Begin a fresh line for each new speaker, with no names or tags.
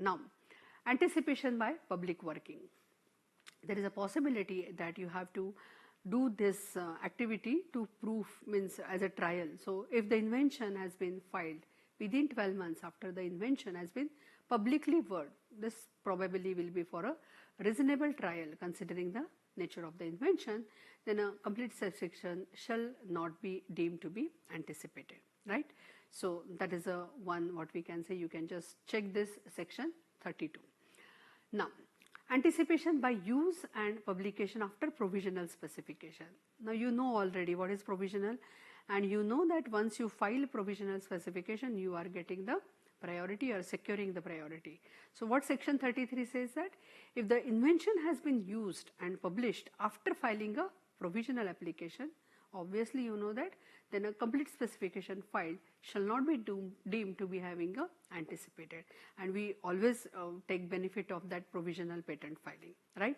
Now, anticipation by public working. There is a possibility that you have to do this activity to prove, means as a trial. So if the invention has been filed within 12 months after the invention has been publicly word, this probably will be for a reasonable trial considering the nature of the invention, then a complete satisfaction shall not be deemed to be anticipated, right? So that is a one what we can say. You can just check this section 32. Now, anticipation by use and publication after provisional specification. Now you know already what is provisional, and you know that once you file provisional specification, you are getting the priority or securing the priority. So what section 33 says that if the invention has been used and published after filing a provisional application, obviously you know that then a complete specification filed shall not be deemed to be having a anticipated, and we always take benefit of that provisional patent filing, right?